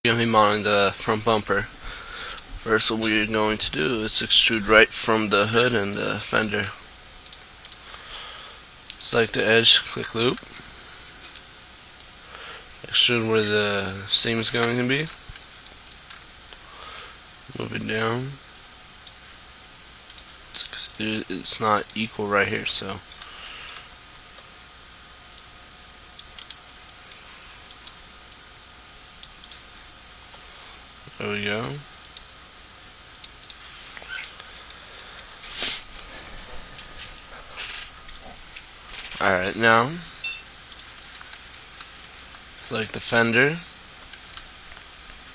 Give him on the front bumper. First, what we're going to do is extrude right from the hood and the fender. Select the edge, click loop. Extrude where the seam is going to be. Move it down. It's not equal right here, so there we go. Alright, now select the fender.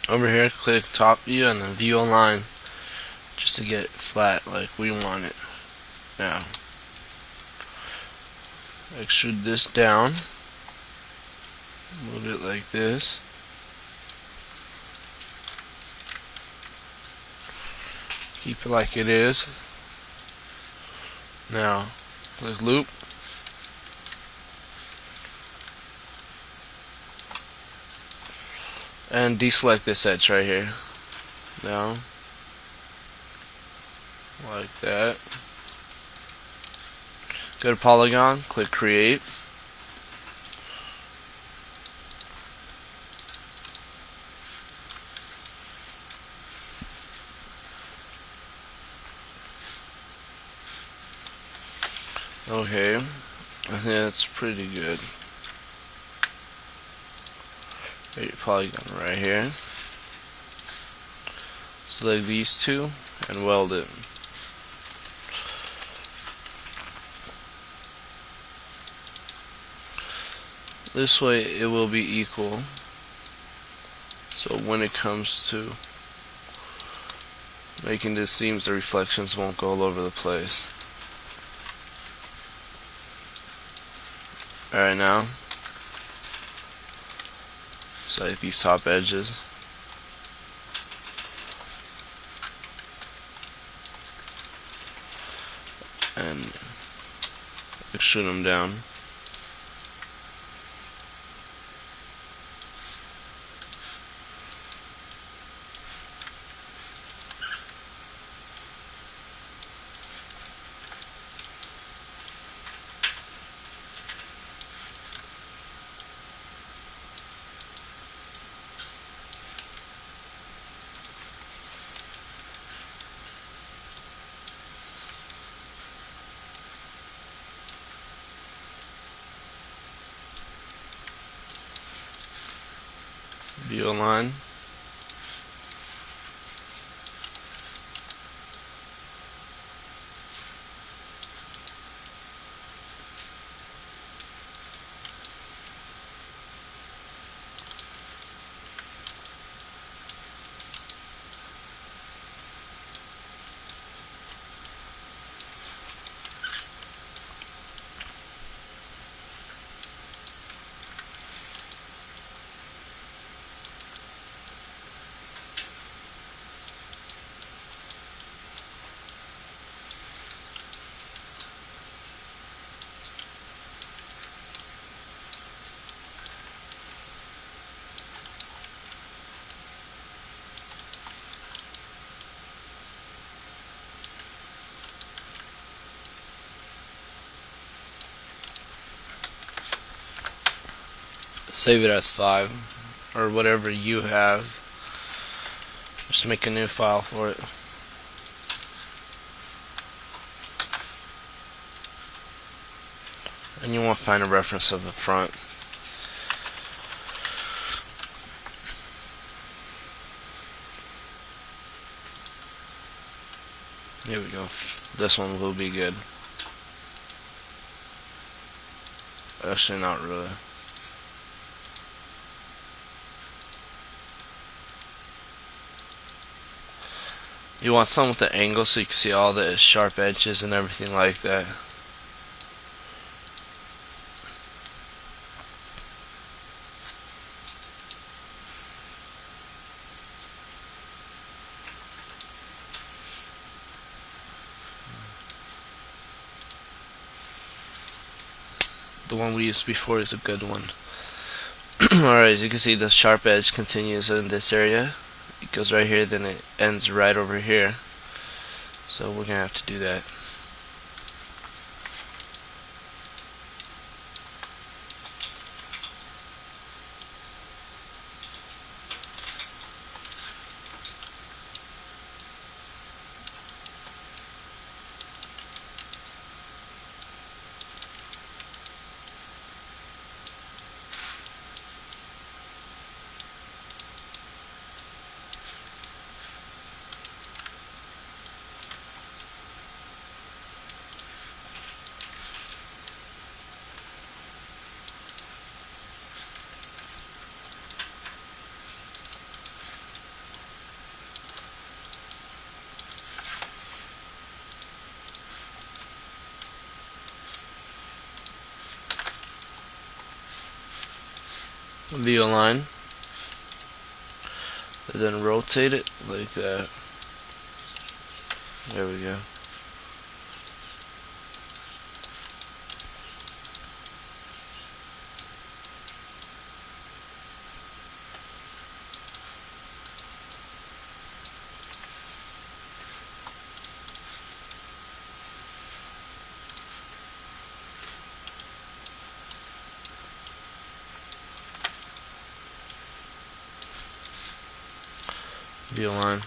Over here, click top view and then view align, just to get it flat like we want it. Now, extrude this down, move it like this. Keep it like it is. Now, click loop. And deselect this edge right here. Now, like that. Go to polygon, click create. Okay, I think that's pretty good. Get your polygon right here. Select these two and weld it. This way it will be equal, so when it comes to making the seams, the reflections won't go all over the place. Alright, now select these top edges and extrude them down. View align. Save it as 5 or whatever you have. Just make a new file for it. And you want to find a reference of the front. Here we go. This one will be good. Actually, not really. You want some with the angle so you can see all the sharp edges and everything like that. The one we used before is a good one. Alright, as you can see, the sharp edge continues in this area. It goes right here, then it ends right over here. So we're gonna have to do that. VO line, and then rotate it like that. There we go. VO line.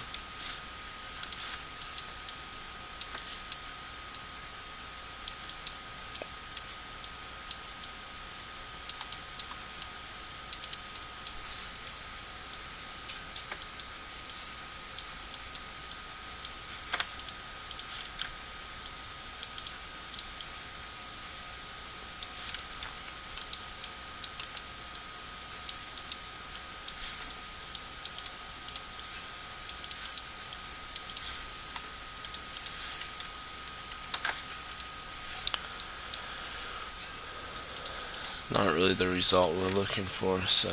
Not really the result we're looking for, so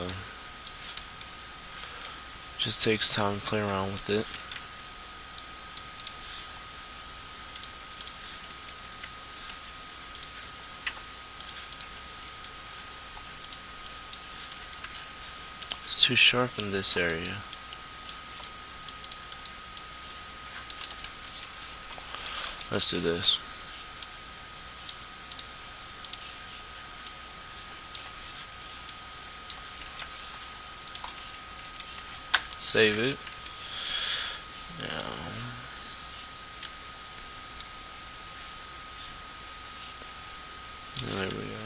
just takes time to play around with it. It's too sharp in this area. Let's do this. Save it. Now, there we go.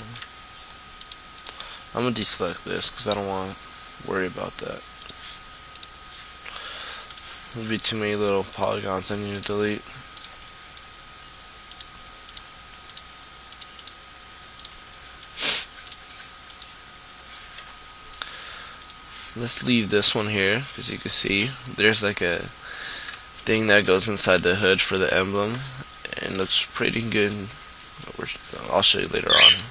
I'm gonna deselect this because I don't want to worry about that. There'll be too many little polygons I need to delete. Let's leave this one here, because you can see there's like a thing that goes inside the hood for the emblem, and looks pretty good. I'll show you later on.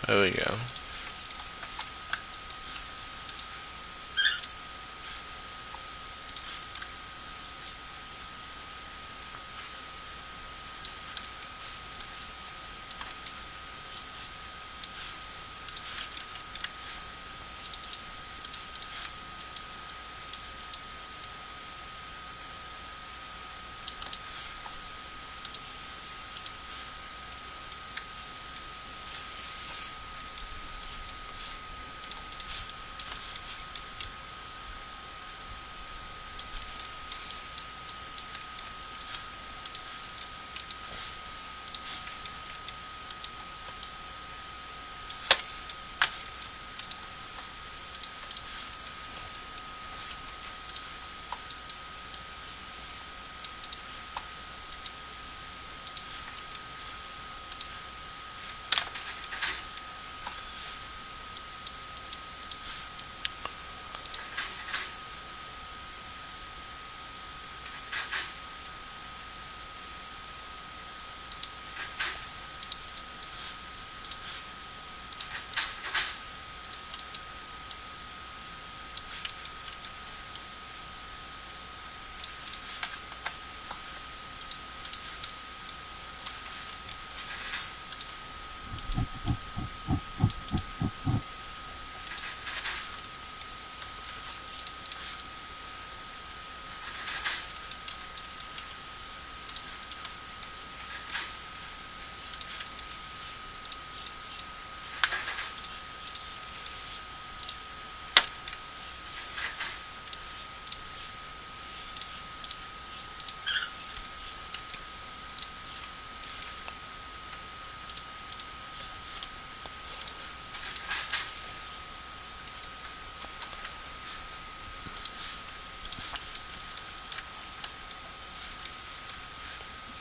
There we go.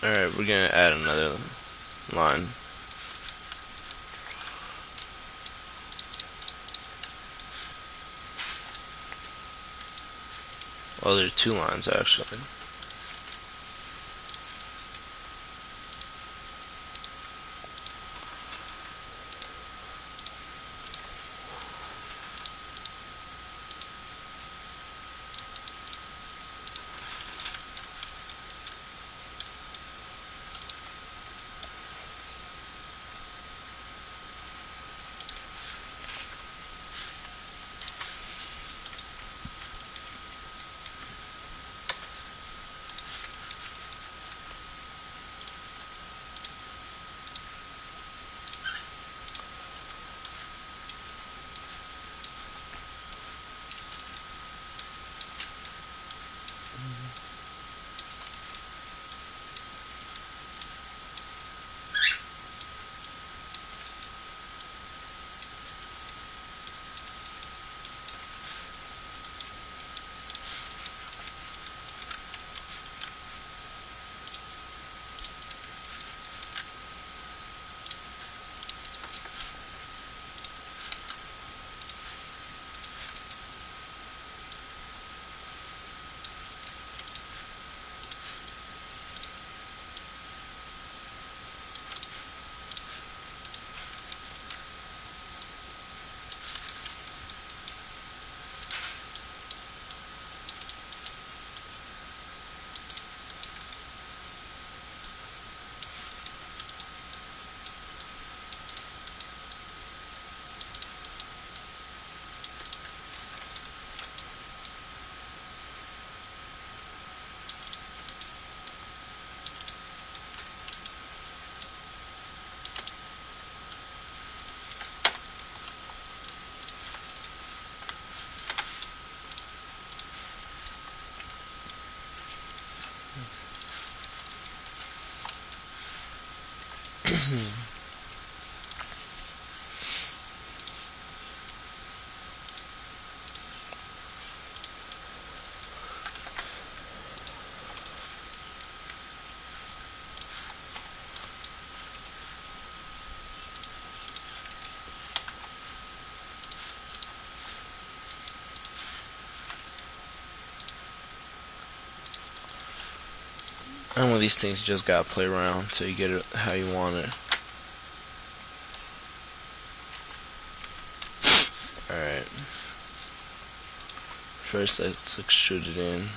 Alright, we're gonna add another line. Well, there are 2 lines actually. And with these things, you just gotta play around till you get it how you want it. Alright. First, let's extrude it in.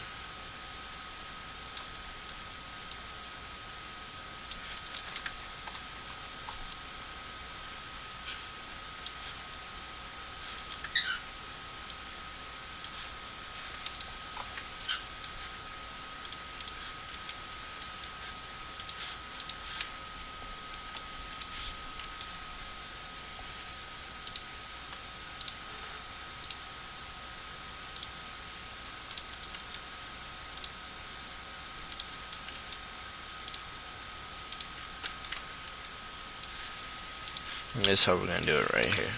And this is how we're gonna do it right here.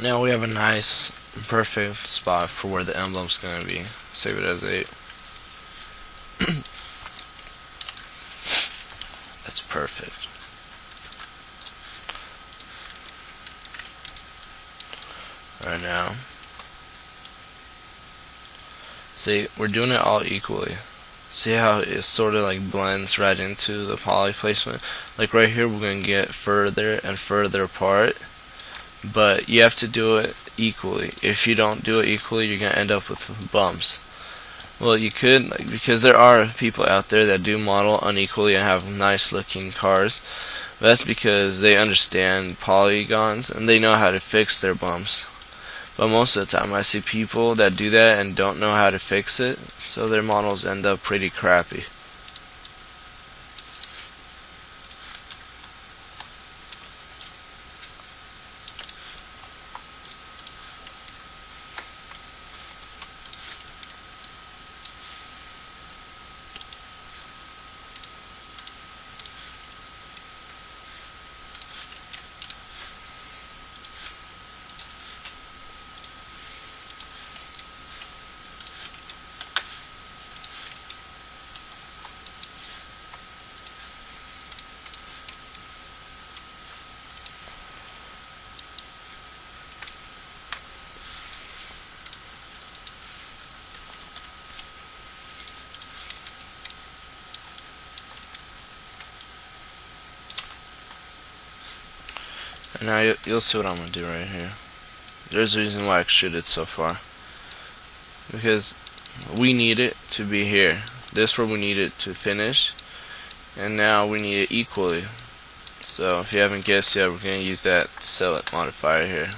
Now we have a nice, perfect spot for where the emblem's gonna be. Save it as 8. That's perfect. Right now, See, we're doing it all equally. See how it sort of like blends right into the poly placement? Like right here we're going to get further and further apart, but you have to do it equally. If you don't do it equally, you're going to end up with bumps. Well, you could, like, because there are people out there that do model unequally and have nice looking cars. That's because they understand polygons and they know how to fix their bumps. But most of the time I see people that do that and don't know how to fix it, so their models end up pretty crappy. And now you'll see what I'm going to do right here. There's a reason why I extruded so far. Because we need it to be here. This is where we need it to finish. And now we need it equally. So if you haven't guessed yet, we're going to use that select modifier here.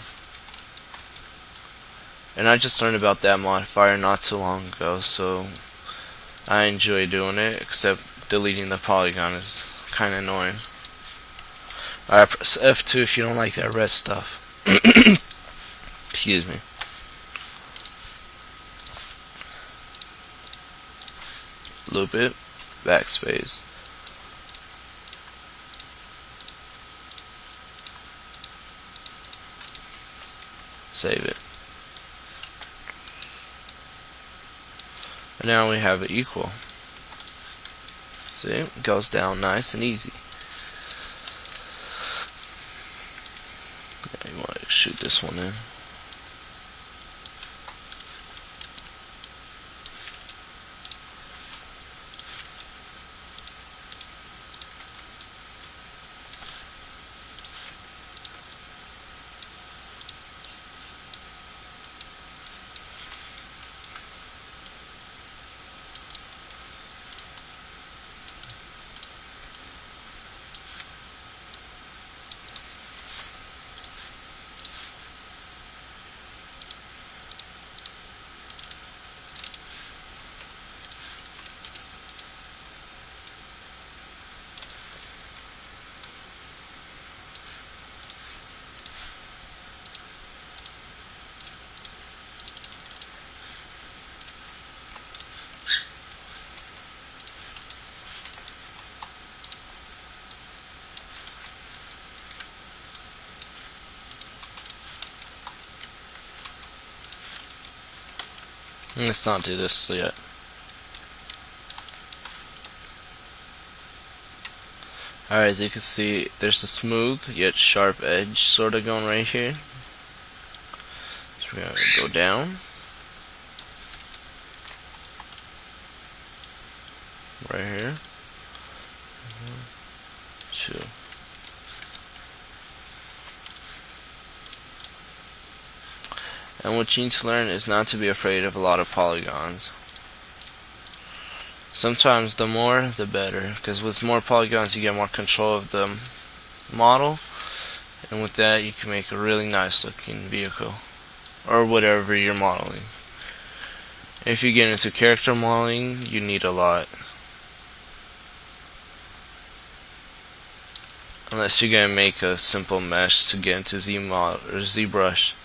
And I just learned about that modifier not too long ago, so I enjoy doing it, except deleting the polygon is kind of annoying. Alright, press F2 if you don't like that red stuff. Excuse me. Loop it, backspace. Save it. And now we have it equal. See, it goes down nice and easy. You want to shoot this one in. Let's not do this yet. Alright, as you can see, there's a smooth yet sharp edge sort of going right here. So we're going to go down. Right here. 2. And what you need to learn is not to be afraid of a lot of polygons. Sometimes the more, the better, because with more polygons you get more control of the model, and with that you can make a really nice looking vehicle, or whatever you're modeling. If you get into character modeling, you need a lot. Unless you're going to make a simple mesh to get into ZMod or ZBrush.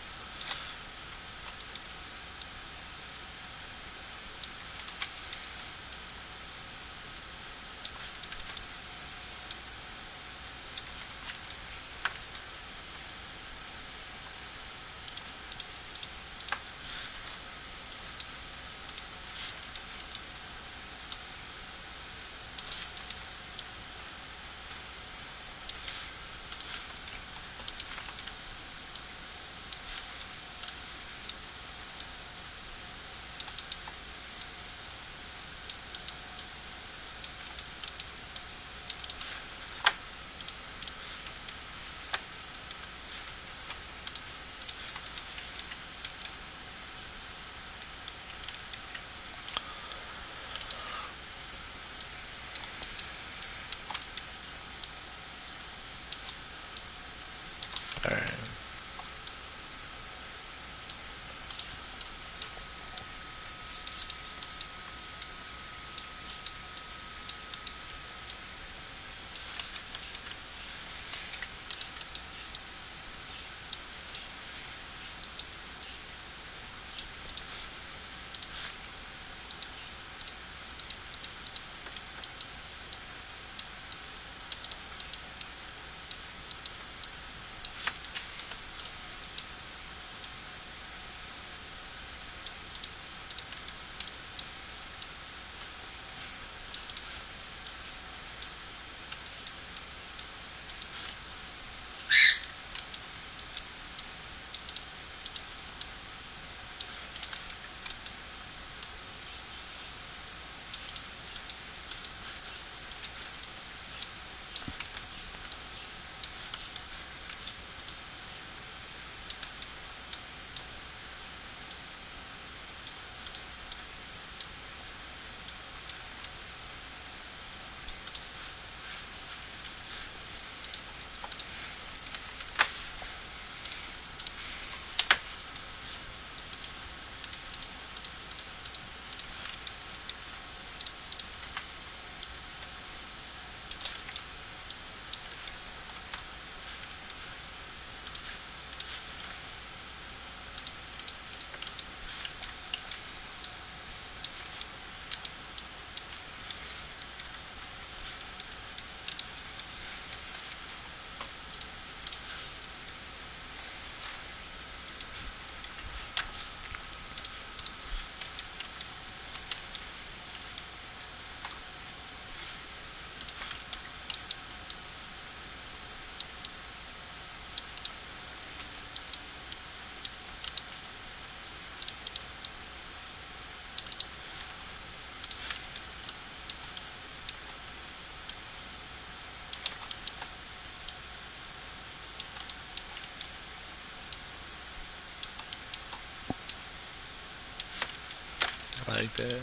like that.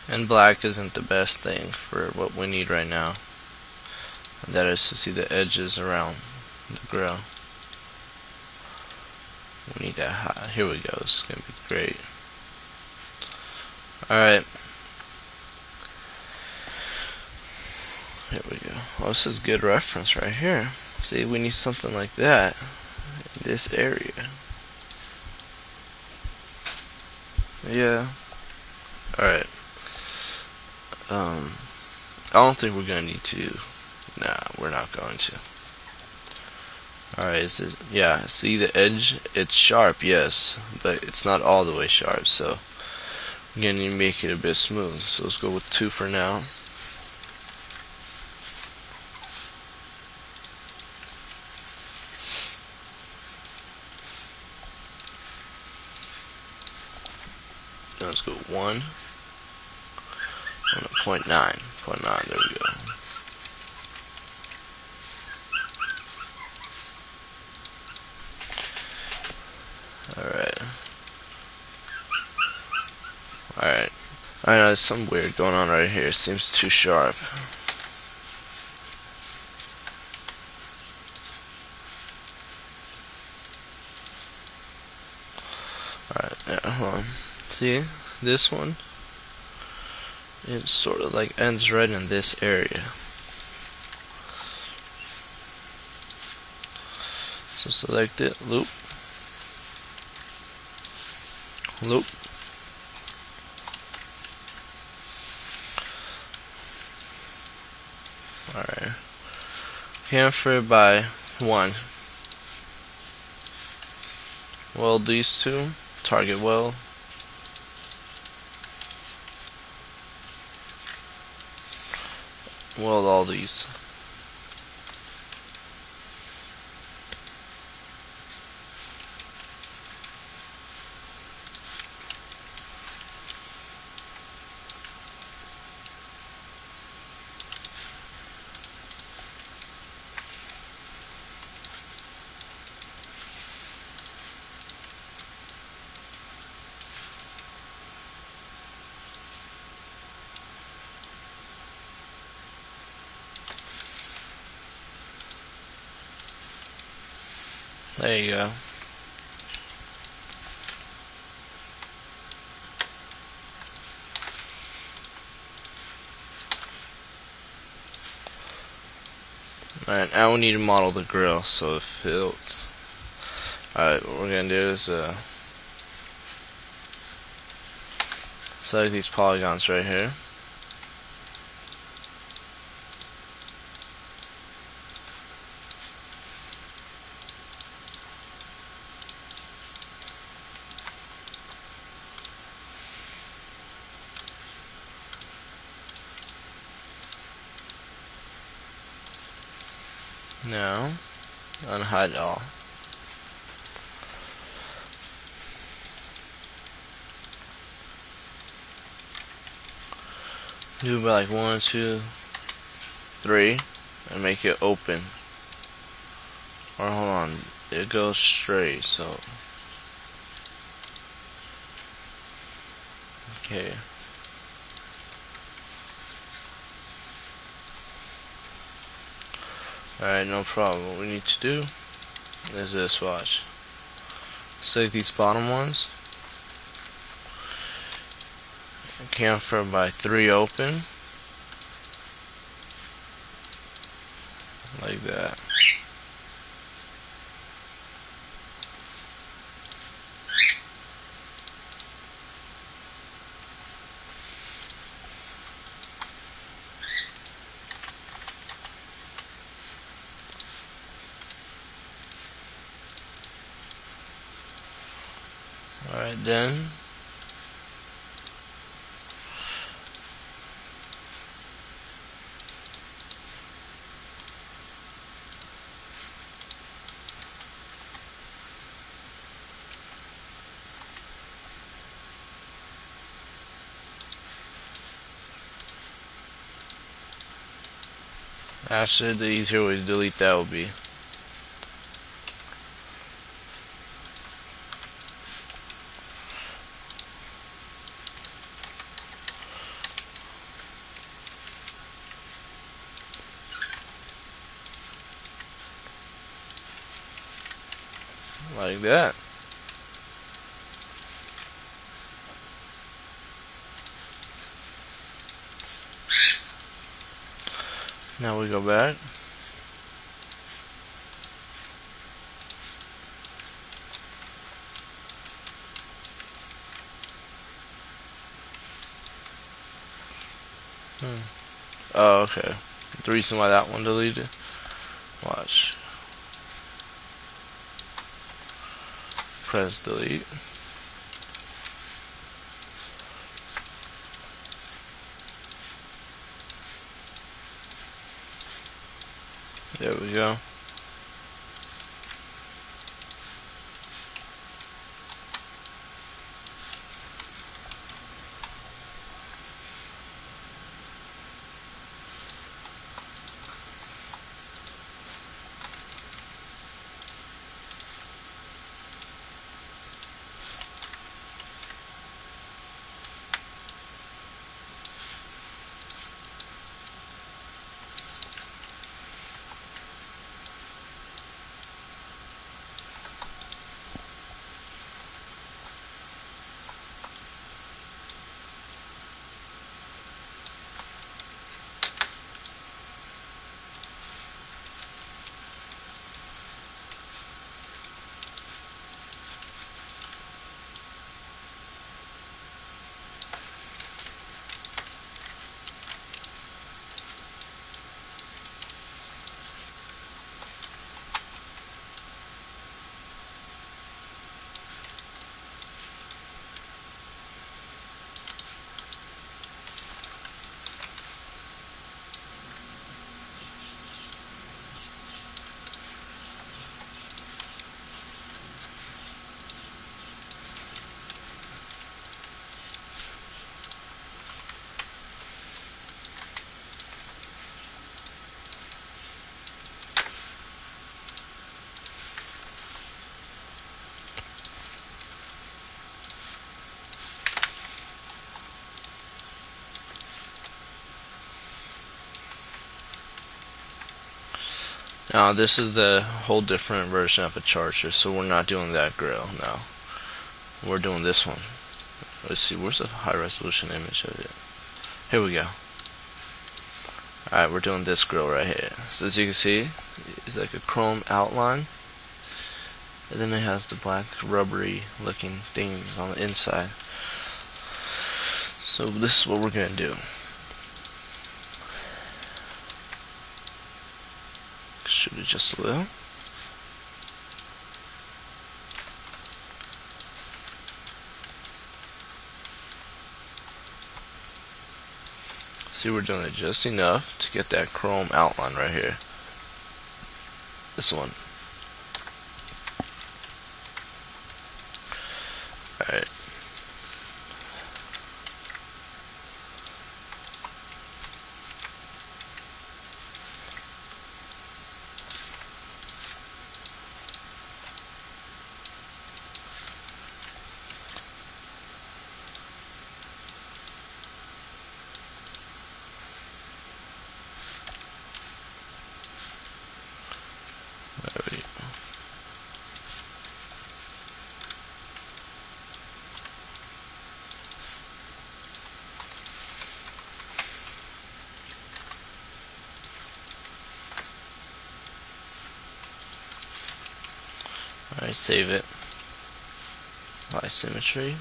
And black isn't the best thing for what we need right now. And that is to see the edges around the grill. We need that high. Here we go. This is going to be great. Alright. Here we go. Oh, this is good reference right here. See, we need something like that in this area. Yeah. Alright. I don't think we're gonna need to. Nah, we're not going to. Alright, is this, yeah, see the edge? It's sharp, yes, but it's not all the way sharp, so we're gonna need to make it a bit smooth. So let's go with 2 for now. Now let's go 1. 0.9. 0.9, there we go. Alright. Alright. I know there's something weird going on right here. It seems too sharp. Alright, yeah, hold on. See? This one? It sort of like ends right in this area. So select it, loop, loop. Alright. Chamfer by 1. Weld these two. Target weld. Weld all these. There you go. Alright, now we need to model the grill so it fits. Alright, what we're gonna do is select these polygons right here. Now, unhide all. Do about like 1, 2, 3, and make it open. Or hold on, it goes straight, so. Okay. Alright, no problem. What we need to do is this, watch. Select these bottom ones. Chamfer by 3 open. Like that. Alright then. Actually, the easier way to delete that would be like that. Now we go back. Oh, okay. The reason why that one deleted. Watch. Press delete. There we go. Now this is the whole different version of a charger, so we're not doing that grill now. We're doing this one. Let's see, where's the high resolution image of it? Here we go. Alright, we're doing this grill right here. So as you can see, it's like a chrome outline, and then it has the black rubbery looking things on the inside. So this is what we're gonna do. Shoot it just a little. See, we're doing it just enough to get that chrome outline right here. This one. Alright. There we go. Alright, save it. High symmetry.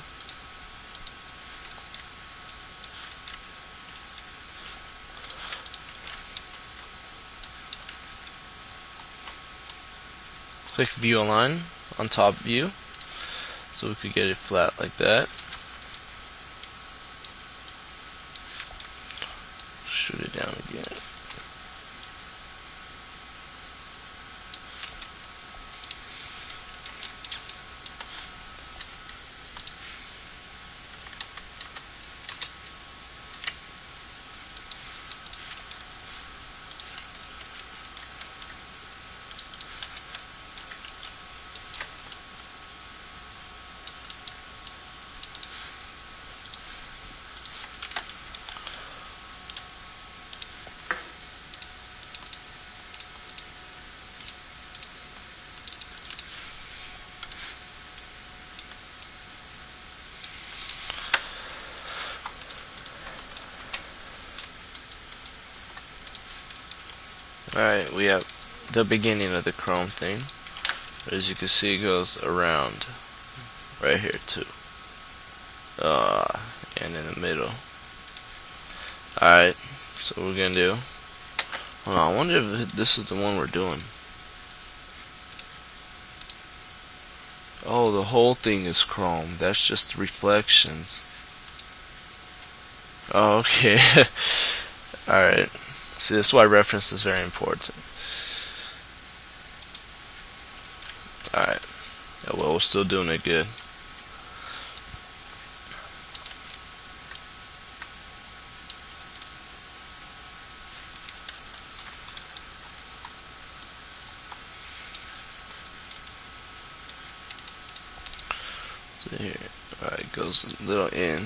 Click view align on top view, so we could get it flat like that. Shoot it down again. Alright, we have the beginning of the chrome thing. As you can see, it goes around right here too. And in the middle. Alright, so what we're gonna do. Hold on, I wonder if this is the one we're doing. Oh, the whole thing is chrome. That's just reflections. Oh, okay. Alright. See, this is why reference is very important. Alright. Yeah, well, we're still doing it good. So here, alright, goes a little in.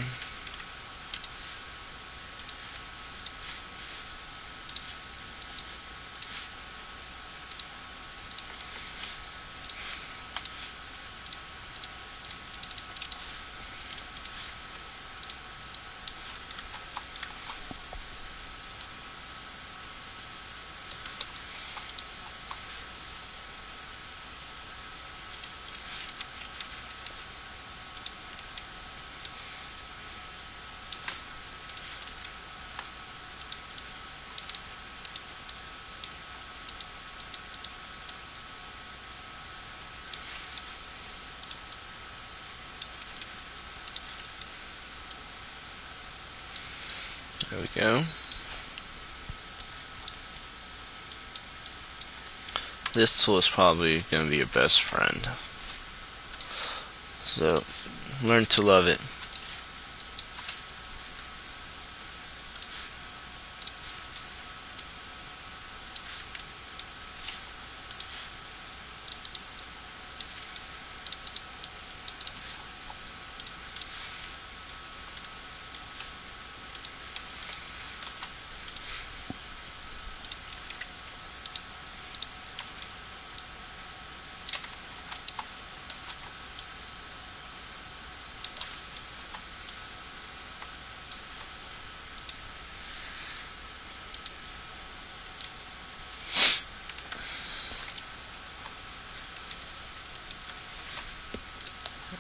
There we go. This tool is probably going to be your best friend. So, learn to love it.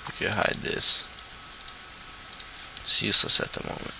We can hide this. It's useless at the moment.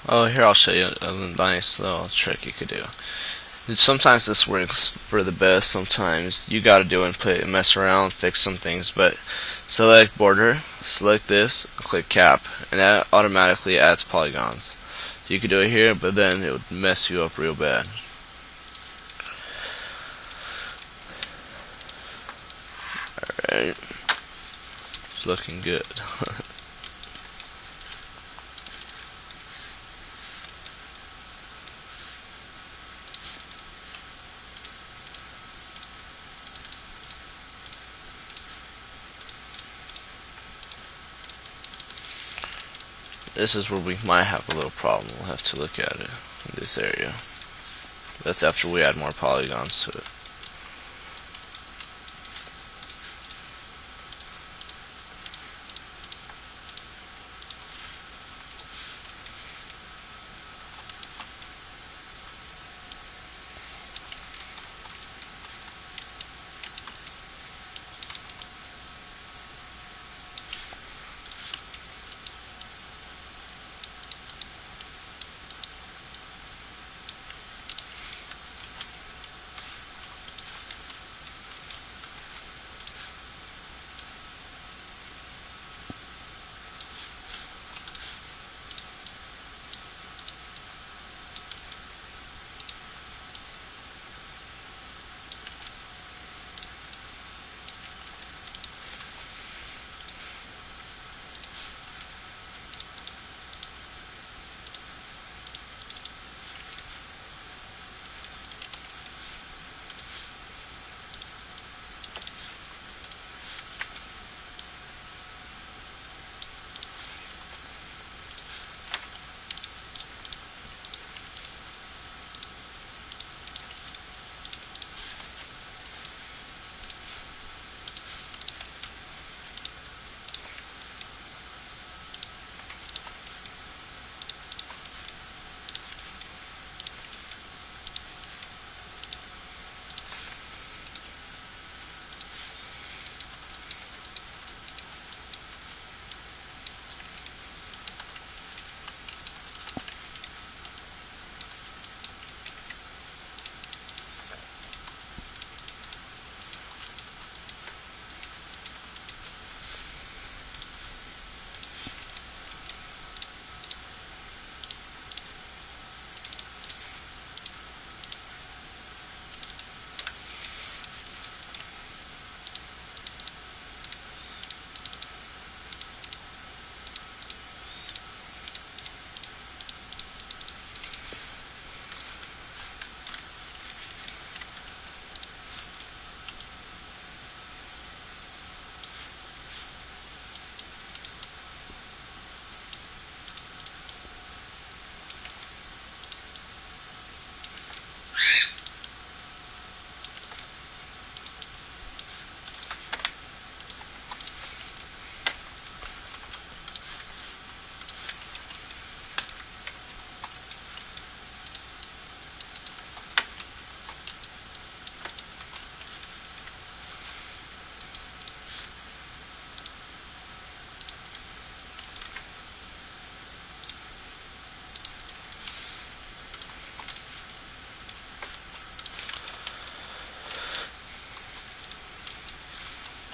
Oh, here I'll show you a nice little trick you could do. And sometimes this works for the best, sometimes you gotta do it and mess around, fix some things, but select border, select this, click cap, and that automatically adds polygons. So you could do it here, but then it would mess you up real bad. Alright, it's looking good. This is where we might have a little problem. We'll have to look at it in this area. That's after we add more polygons to it.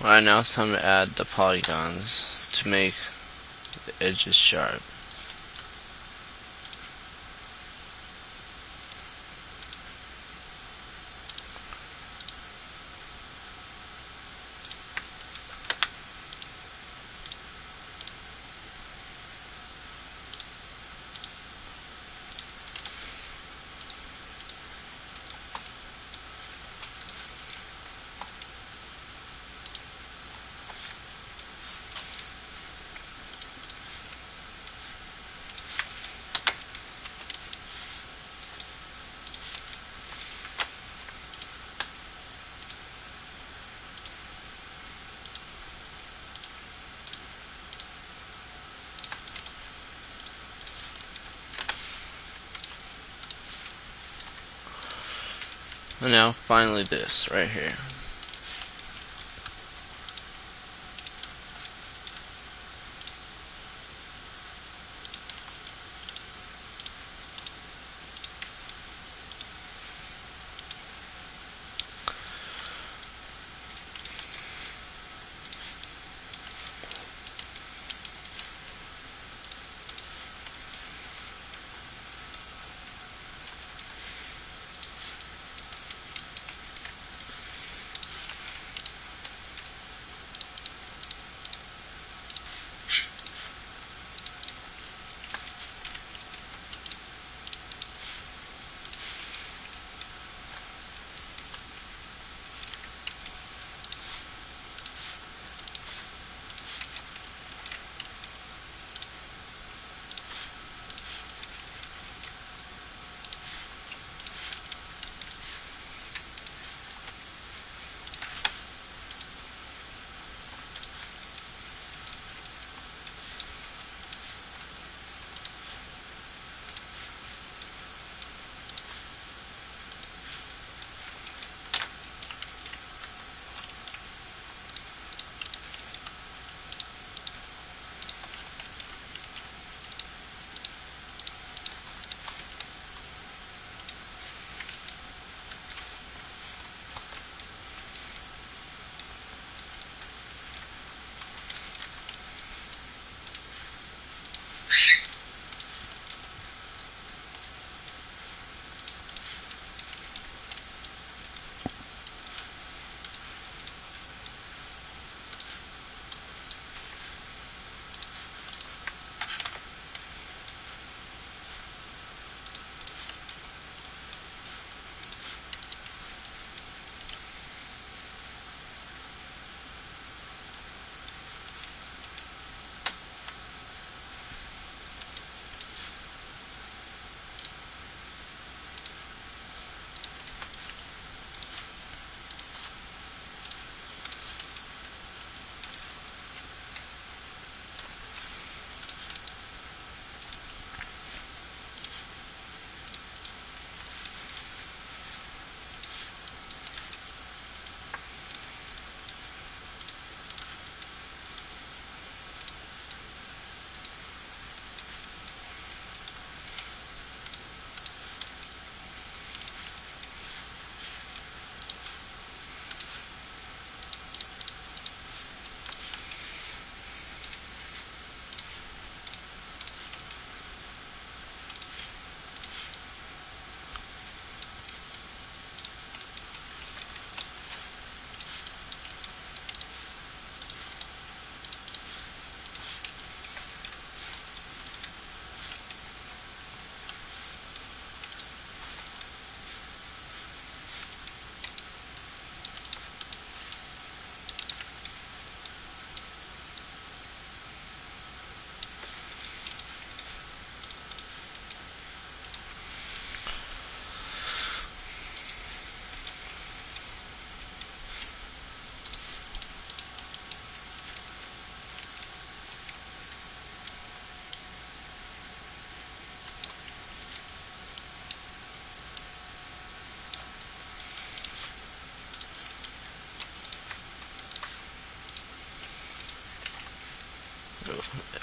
Alright, now it's time to add the polygons to make the edges sharp. And now finally this right here.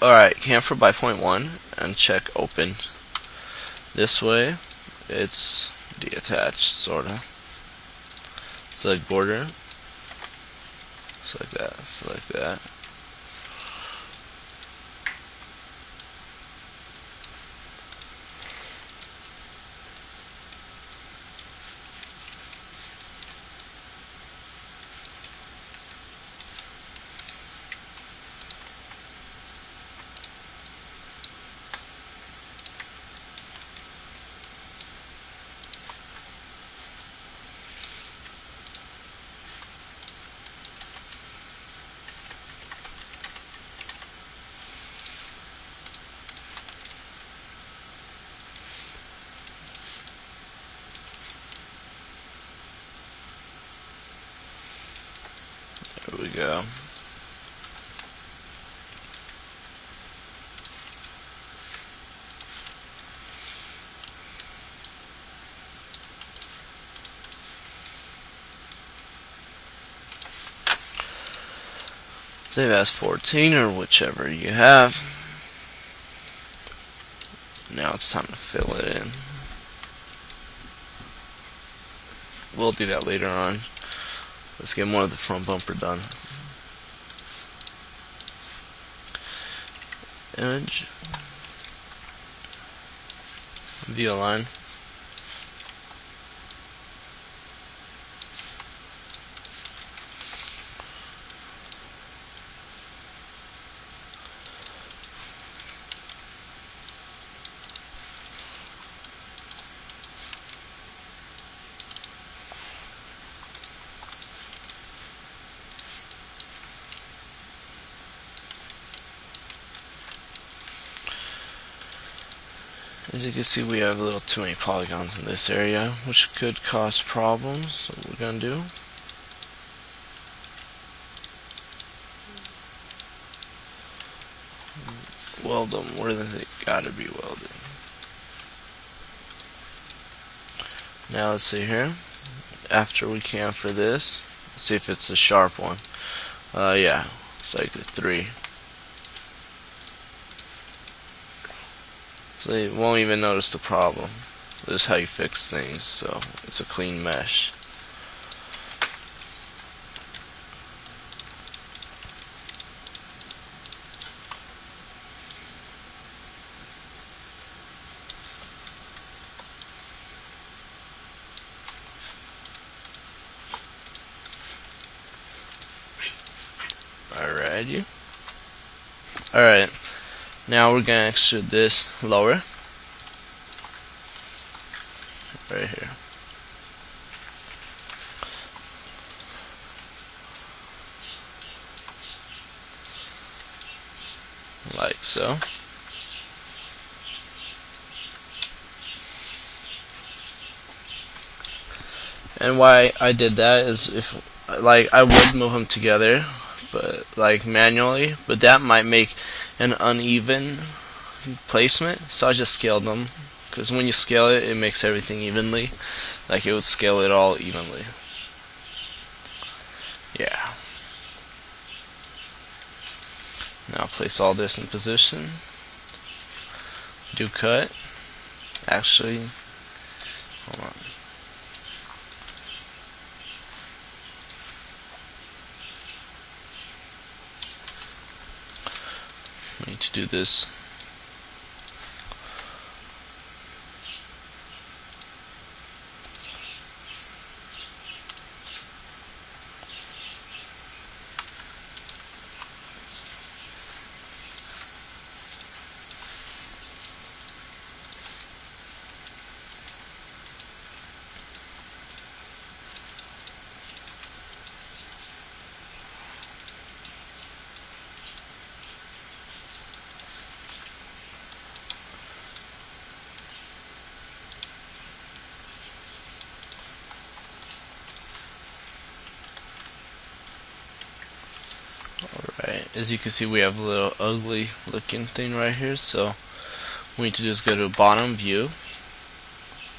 Alright, chamfer by point 1 and check open. This way it's detached, sorta. Select border, Select that, select that. There we go. Save as 14 or whichever you have. Now it's time to fill it in. We'll do that later on. Let's get more of the front bumper done. Image. View align. As you can see, we have a little too many polygons in this area, which could cause problems. So what we're going to do, weld them where they gotta be welded. Now let's see here. After we can for this, let's see if it's a sharp one. Yeah, it's like a 3. So you won't even notice the problem. This is how you fix things, so it's a clean mesh. Alrighty. Alright. Now we're gonna extrude this lower. Right here. Like so. And why I did that is if, like, I would move them together, but like manually, but that might make an uneven placement, so I just scaled them, because when you scale it, it makes everything evenly, like it would scale it all evenly. Yeah. Now place all this in position, do cut. Actually, hold on. I need to do this. Alright, as you can see, we have a little ugly looking thing right here, so we need to just go to bottom view.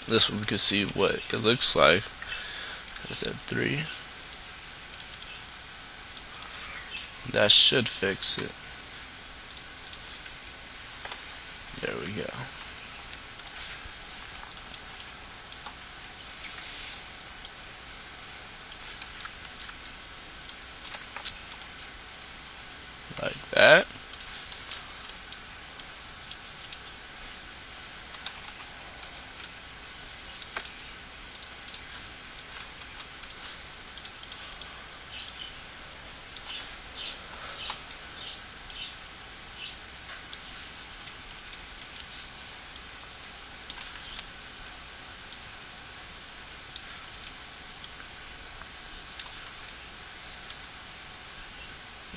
This one we can see what it looks like. I said 3. That should fix it. There we go. that.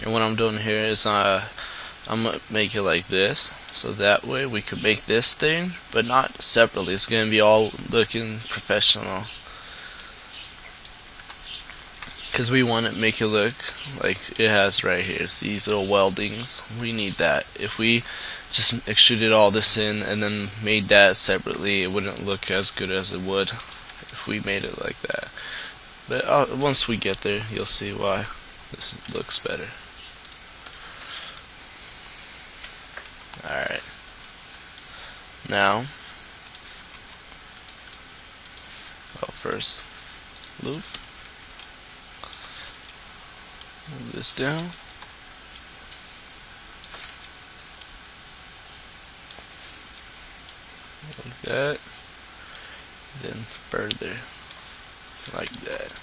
And what I'm doing here is I'm gonna make it like this, so that way we could make this thing, but not separately. It's gonna be all looking professional, because we want to make it look like it has right here. See these little weldings? We need that. If we just extruded all this in and then made that separately, it wouldn't look as good as it would if we made it like that. But once we get there, you'll see why this looks better. Alright. Now, first loop. Move this down. Like that. Then further. Like that.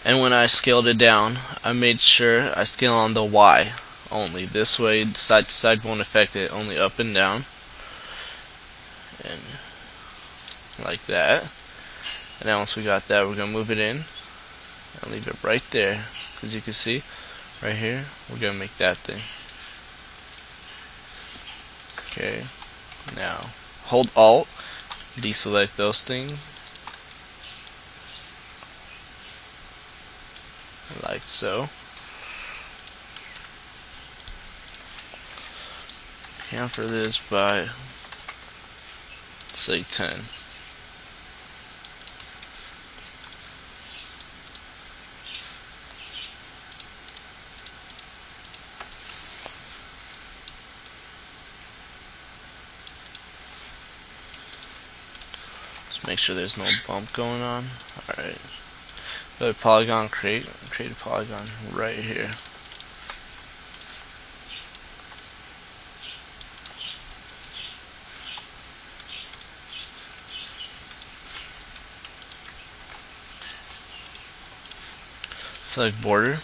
And when I scaled it down, I made sure I scale on the Y only. This way side to side won't affect it, only up and down. And like that. And now once we got that, we're going to move it in and leave it right there. As you can see, right here, we're going to make that thing. Okay, now hold Alt, deselect those things. Like so. Counter this by, say, 10. Just make sure there's no bump going on. Alright. Go to polygon, create a polygon right here. Select border.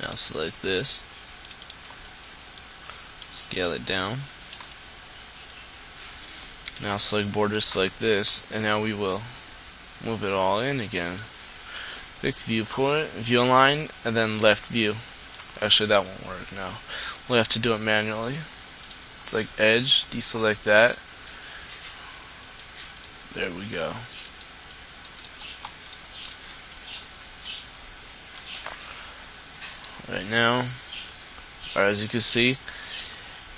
Now select this, scale it down. Now select borders, select this, and now we will move it all in again. Click viewport, view align, and then left view. Actually, that won't work now. We'll have to do it manually. Select edge, deselect that. There we go. Right now, as you can see,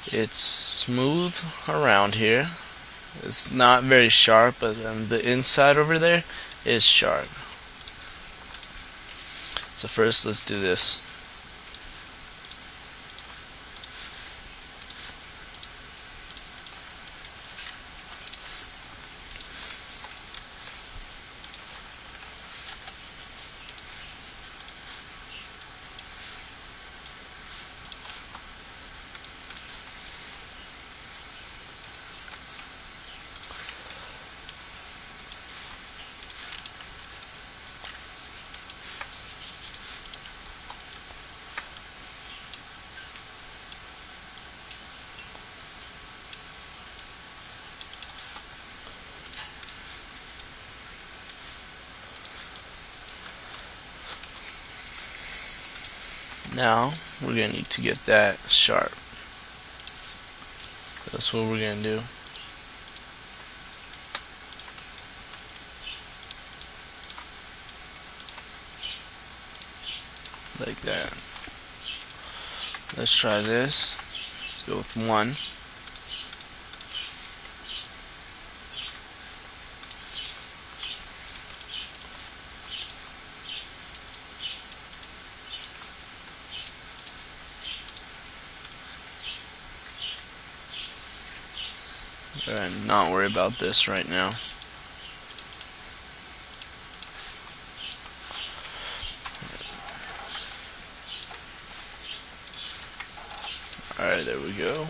it's smooth around here. It's not very sharp, but then the inside over there is sharp. So first, let's do this. Now we're gonna need to get that sharp. That's what we're gonna do. Like that. Let's try this. Let's go with 1. And not worry about this right now. Alright, there we go.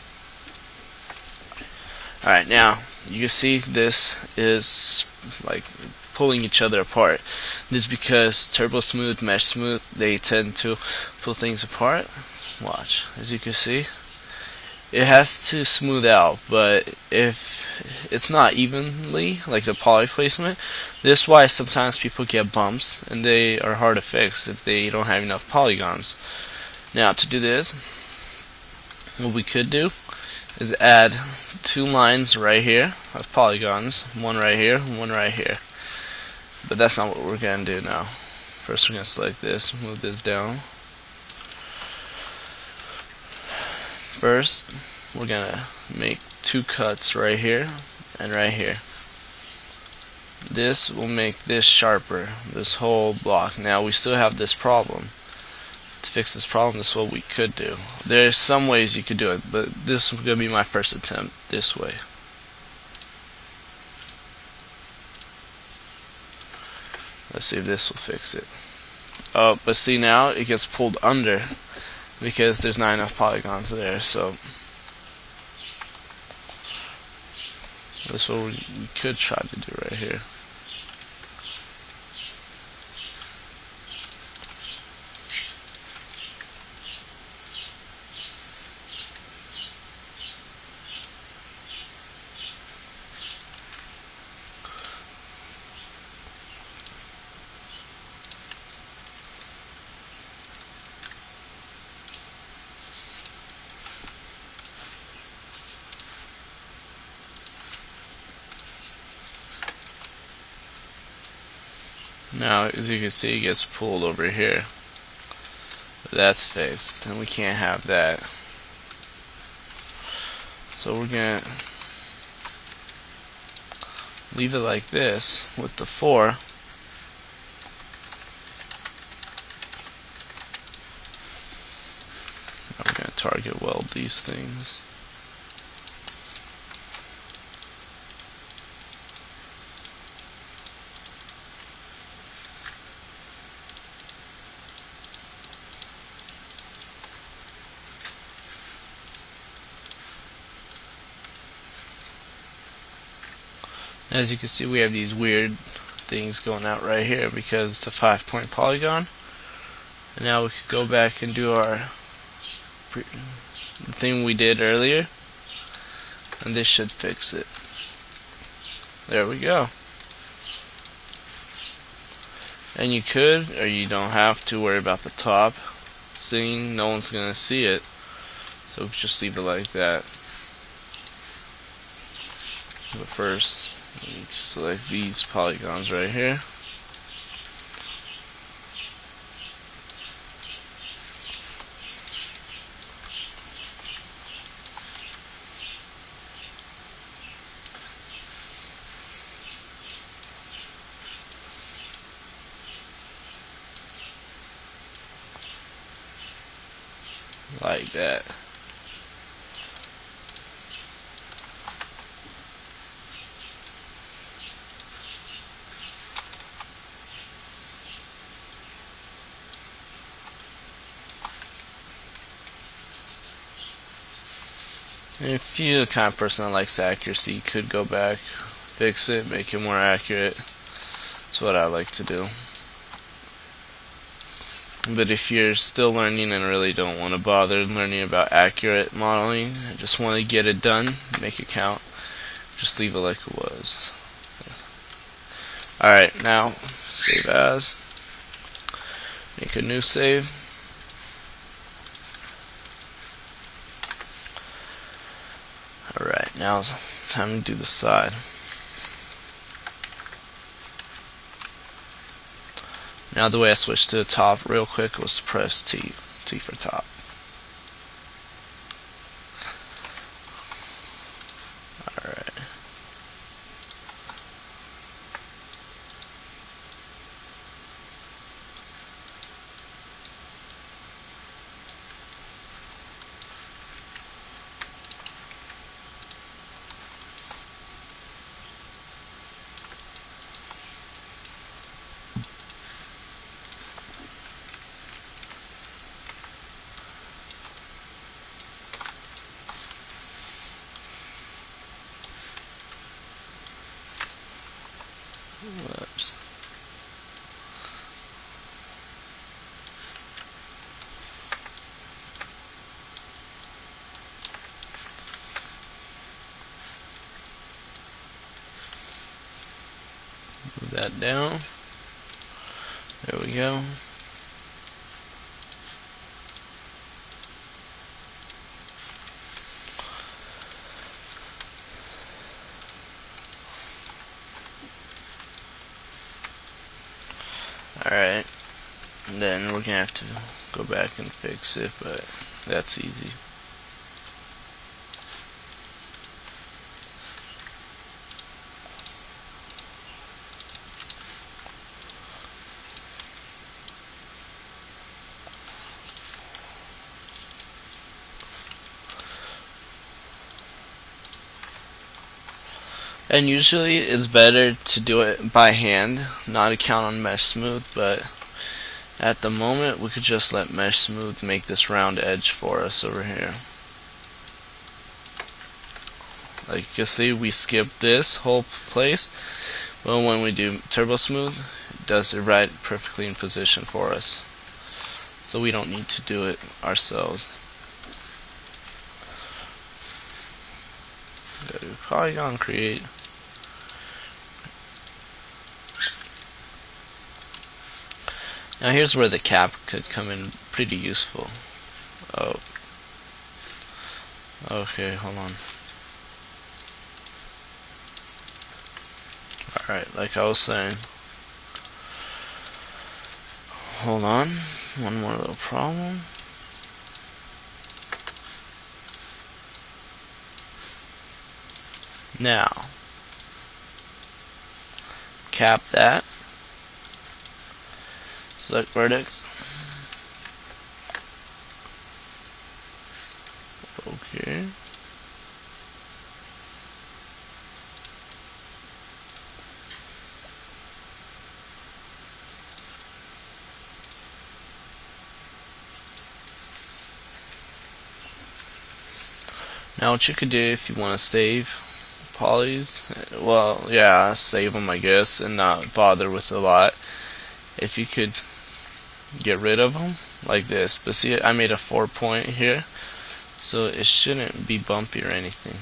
Alright, now you can see this is like pulling each other apart. This is because Turbo Smooth, Mesh Smooth, they tend to pull things apart. Watch, as you can see, it has to smooth out, but if it's not evenly, like the poly placement, this is why sometimes people get bumps, and they are hard to fix if they don't have enough polygons. Now, to do this, what we could do is add 2 lines right here of polygons, one right here, one right here. But that's not what we're going to do now. First we're going to select this, move this down. First, we're going to make 2 cuts right here and right here. This will make this sharper, this whole block. Now we still have this problem. To fix this problem, this is what we could do. There's some ways you could do it, but this is going to be my first attempt this way. Let's see if this will fix it. Oh, but see, now it gets pulled under because there's not enough polygons there. So that's what we could try to do right here. Now, as you can see, it gets pulled over here. That's fixed, and we can't have that. So we're going to leave it like this with the 4. Now we're going to target weld these things. As you can see, we have these weird things going out right here because it's a 5-point polygon. And now we could go back and do the thing we did earlier, and this should fix it. There we go. And you could, or you don't have to worry about the top. Seeing no one's gonna see it, so just leave it like that. But first, we need to select these polygons right here. Like that. And if you're the kind of person that likes accuracy, you could go back, fix it, make it more accurate. That's what I like to do. But if you're still learning and really don't want to bother learning about accurate modeling, just want to get it done, make it count, just leave it like it was. Alright, now save as, make a new save. Now it's time to do the side. Now the way I switched to the top real quick was press T for top. Alright. Whoops. Move that down. There we go. Alright, and then we're gonna have to go back and fix it, but that's easy. And usually it's better to do it by hand, not to count on Mesh Smooth, but at the moment we could just let Mesh Smooth make this round edge for us over here. Like you can see, we skipped this whole place, but when we do Turbo Smooth, it does it right perfectly in position for us. So we don't need to do it ourselves. Go to Polygon, create. Now here's where the cap could come in pretty useful. Oh. Okay, hold on. Alright, like I was saying. Hold on. One more little problem. Now, cap that. Select vertex. Okay. Now what you could do if you want to save polys, well, yeah, save them I guess and not bother with a lot. If you could get rid of them like this, but see, I made a 4-point here, so it shouldn't be bumpy or anything.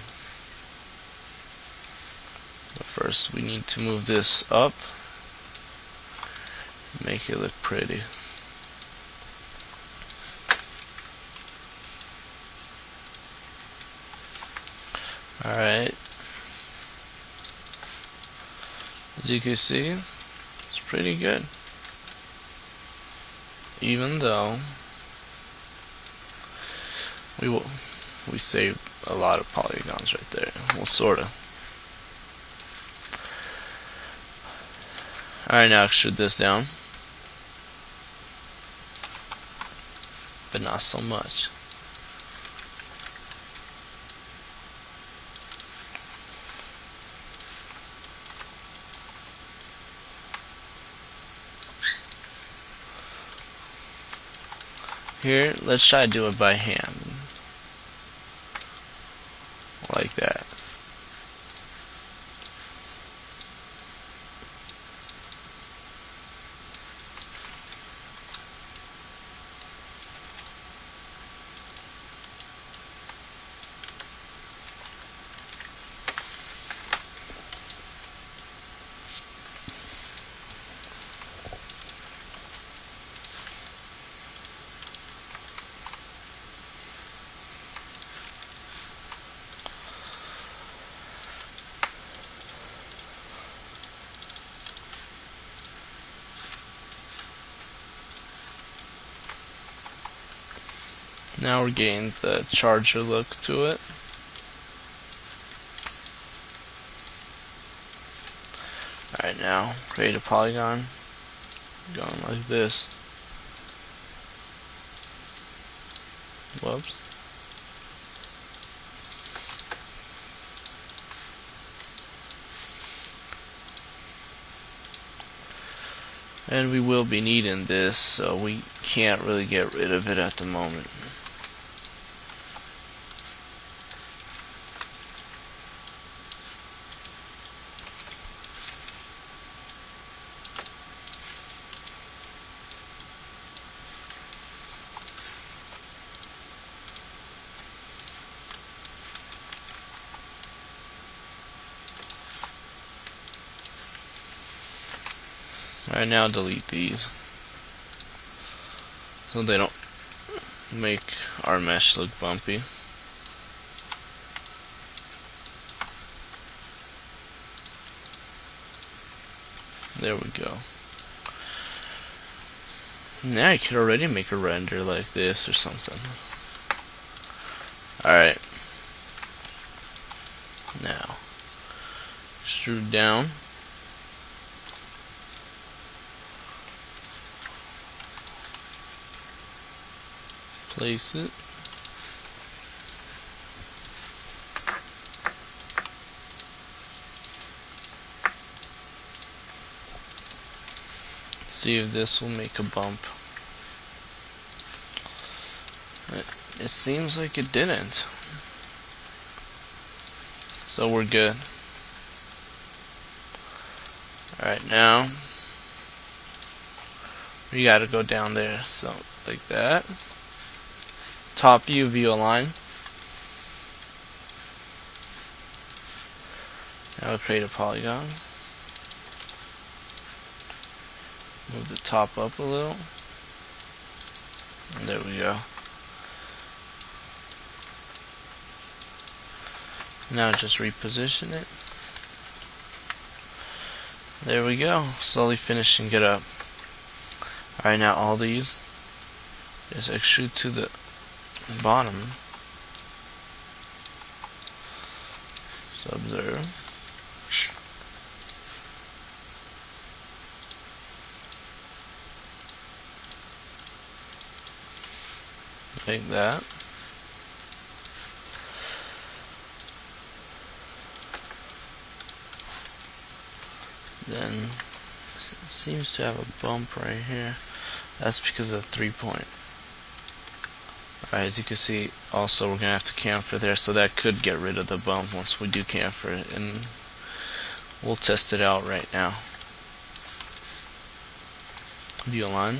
But first we need to move this up, make it look pretty. Alright, as you can see, it's pretty good. Even though we saved a lot of polygons right there. Well, sorta. Alright, now extrude this down, but not so much. Here, let's try to do it by hand. Like that. Now we're getting the charger look to it. Alright, now create a polygon going like this. Whoops. And we will be needing this, so we can't really get rid of it at the moment. Alright, now delete these so they don't make our mesh look bumpy. There we go. Now I could already make a render like this or something. Alright. Now, extrude down. Place it. See if this will make a bump. It seems like it didn't. So we're good. Alright, now we gotta go down there, so like that. Top view align. Now we'll create a polygon. Move the top up a little. And there we go. Now just reposition it. There we go. Slowly finishing it up. Alright, now all these just extrude to the bottom. So observe. Like that. Then it seems to have a bump right here. That's because of 3-point. Alright, as you can see, also we're gonna have to camfer there, so that could get rid of the bump once we do camfer it, and we'll test it out right now. View align.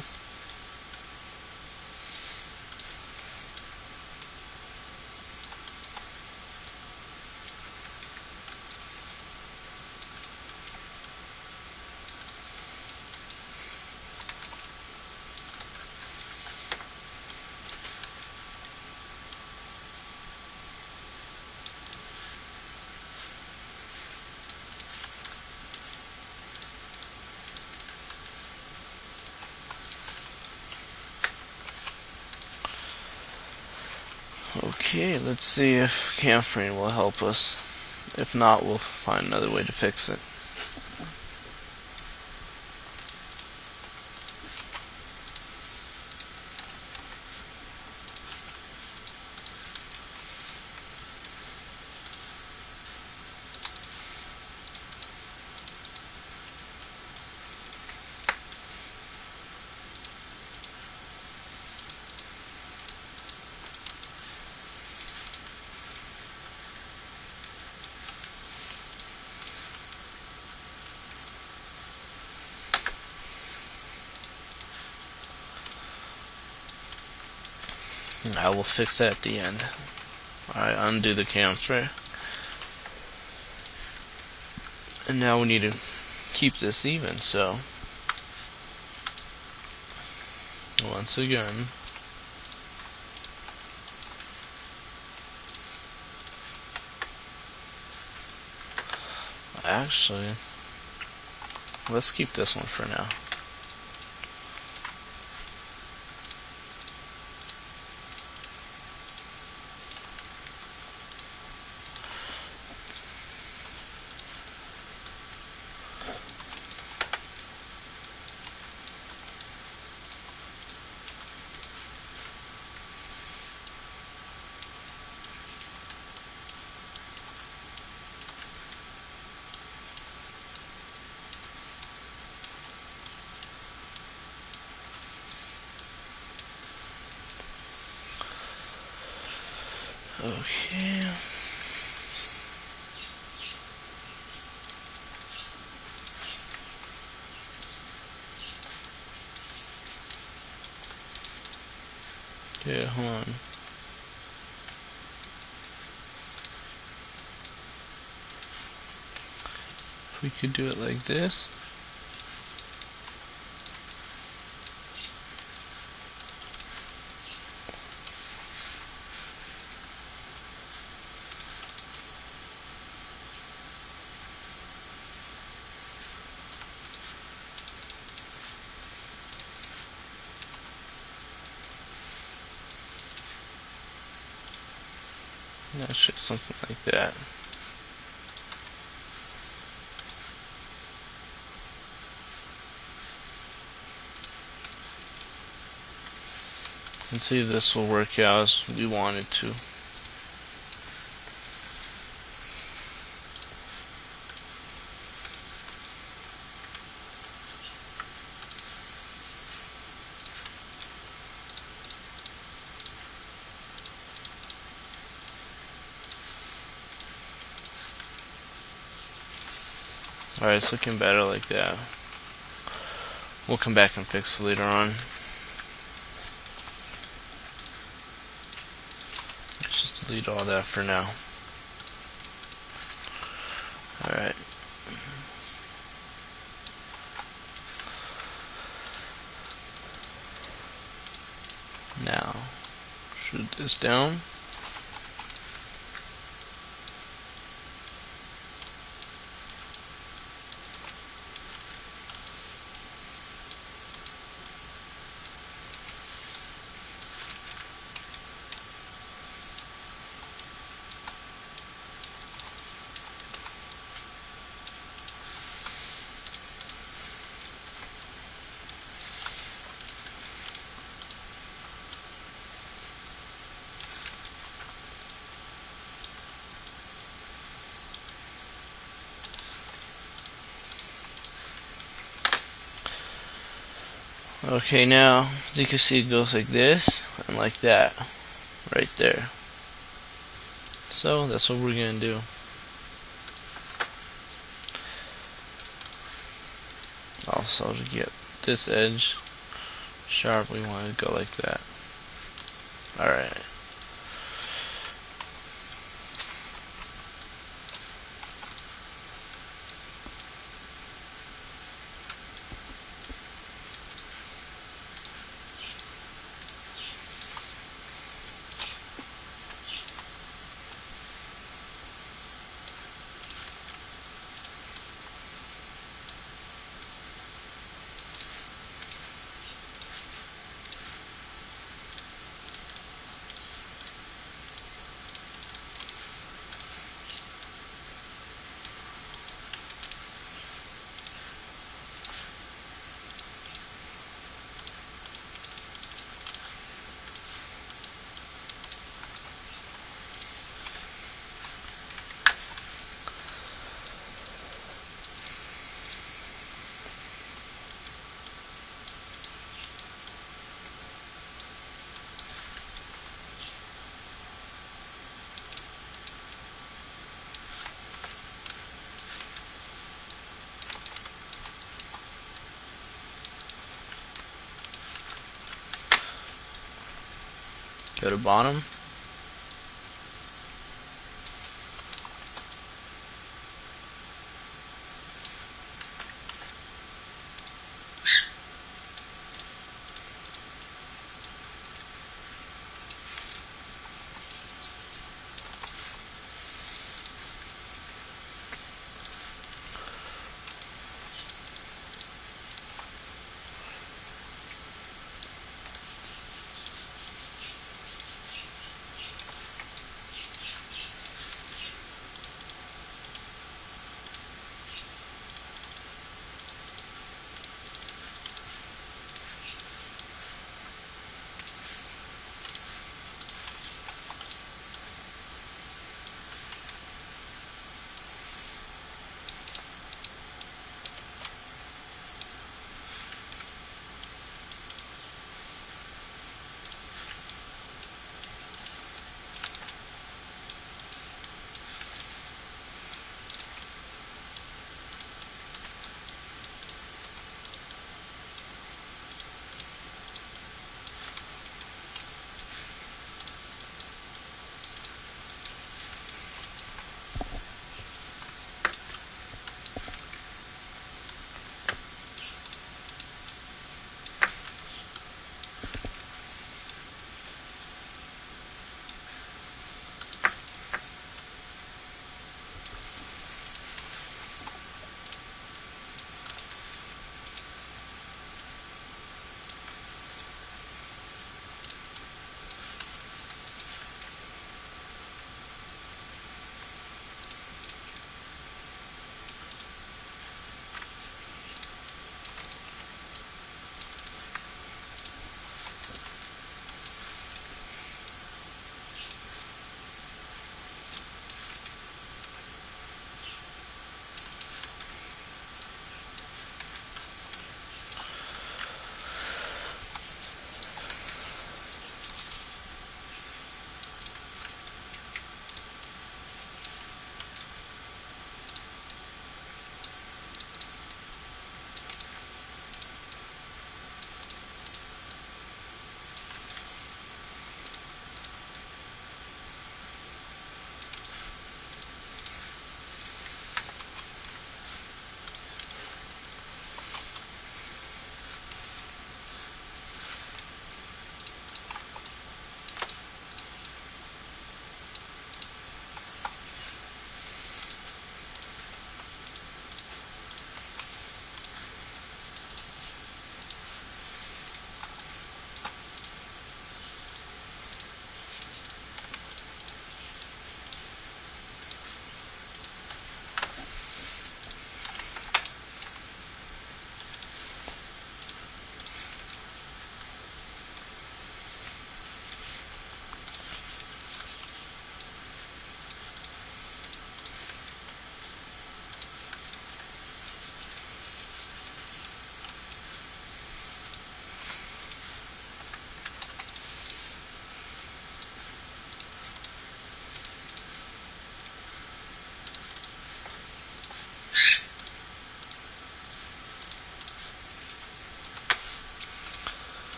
Okay, let's see if camfering will help us. If not, we'll find another way to fix it. I will fix that at the end. Alright, undo the camfer. And now we need to keep this even, so once again, actually, let's keep this one for now. Okay. Yeah, hold on. If we could do it like this. That's just something like that. And see if this will work out as we want it to. Alright, it's looking better like that. We'll come back and fix it later on. Let's just delete all that for now. Alright. Now, shoot this down. Okay, now, as you can see, it goes like this and like that, right there. So, that's what we're going to do. Also, to get this edge sharp, we want to go like that. Alright. Go to bottom.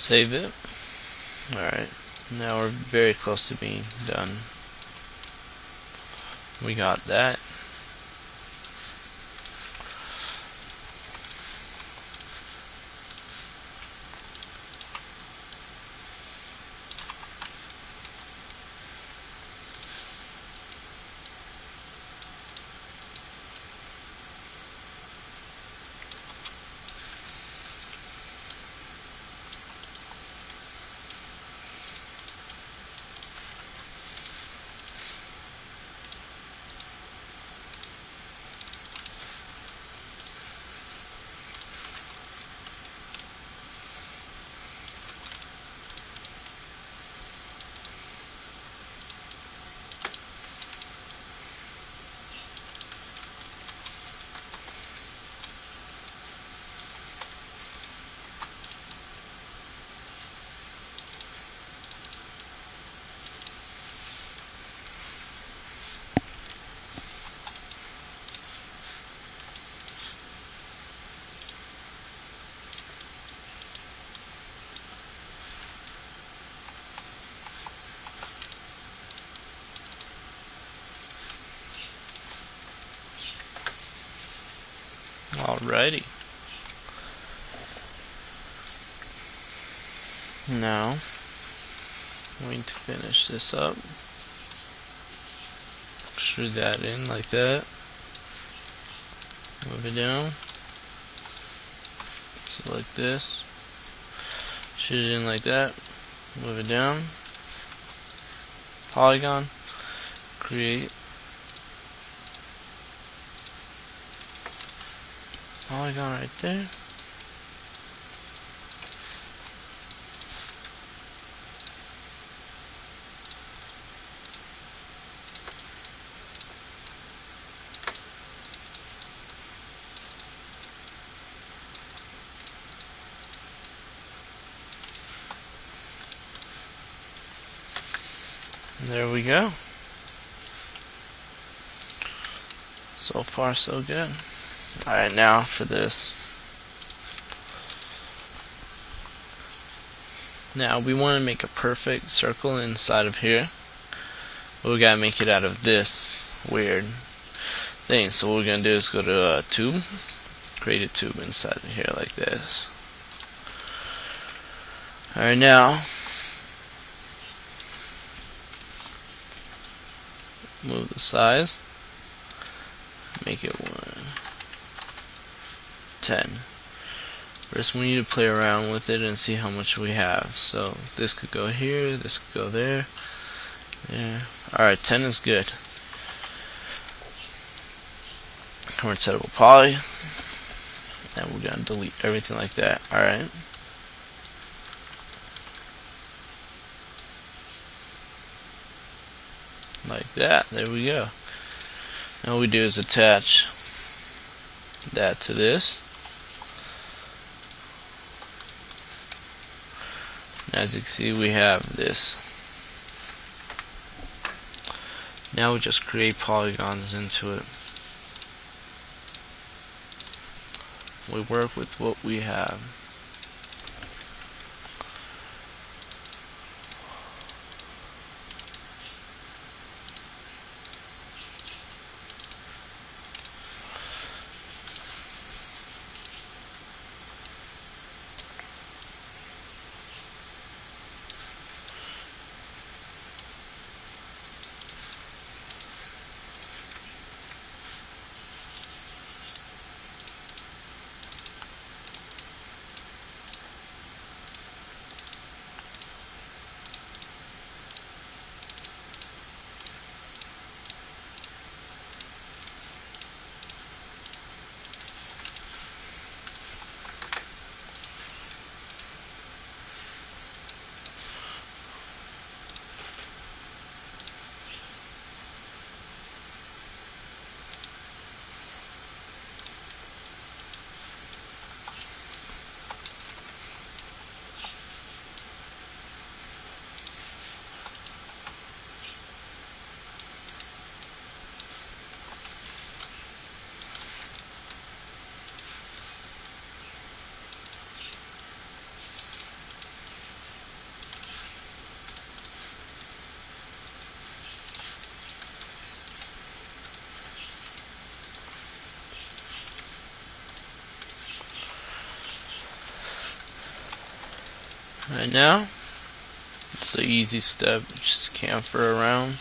Save it. Alright, now we're very close to being done. We got that. Alrighty. Now, I'm going to finish this up. Extrude that in like that. Move it down. Select this. Shoot it in like that. Move it down. Polygon. Create. Polygon right there. And there we go. So far so good. Alright, now for this. Now we want to make a perfect circle inside of here. But we gotta make it out of this weird thing. So what we're gonna do is go to tube, create a tube inside of here like this. Alright, now move the size, make it 110. First we need to play around with it and see how much we have. So this could go here, this could go there. Alright, 10 is good. Convert settable poly, and we're gonna delete everything like that. Alright. Like that. There we go. Now what we do is attach that to this. As you can see, we have this. Now we just create polygons into it. We work with what we have. Right now, it's an easy step, just camfer around.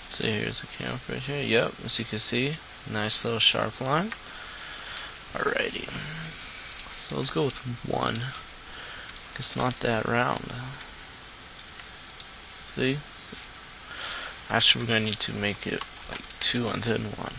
So here's a camfer right here. Yep, as you can see, nice little sharp line. Alrighty, so let's go with 1. It's not that round. See? So actually, we're gonna need to make it like 2 and then 1.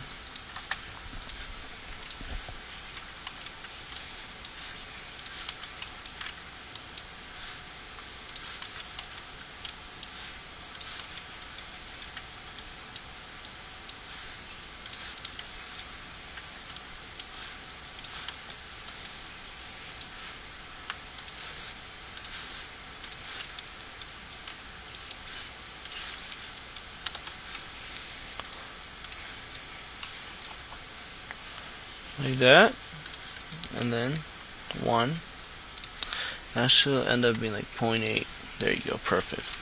Like that, and then 1. That should end up being like 0.8. There you go, perfect.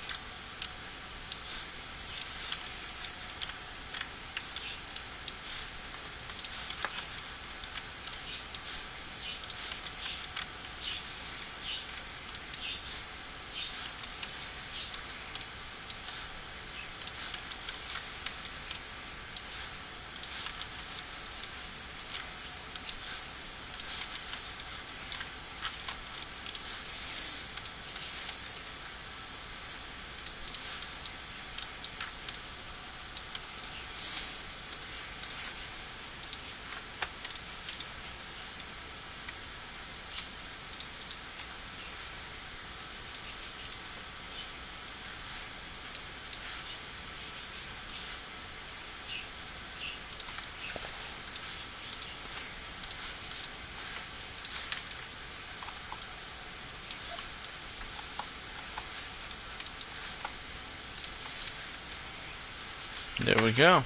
There we go.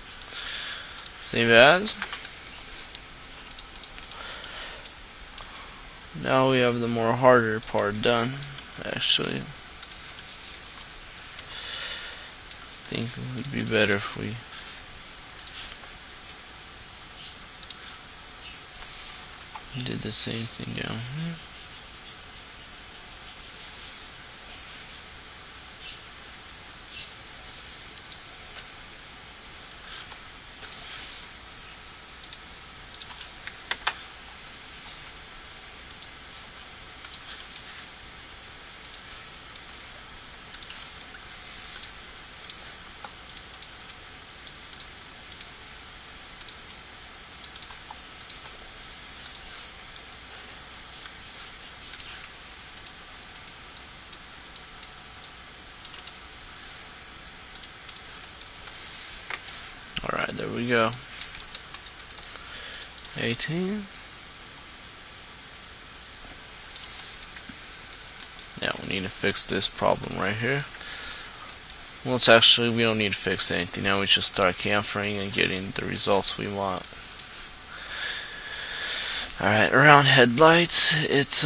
Save as. Now we have the more harder part done. Actually, I think it would be better if we did the same thing down here. Alright, there we go. 18. Now we need to fix this problem right here. Well, it's actually, we don't need to fix anything. Now we just start chamfering and getting the results we want. Alright, around headlights, it's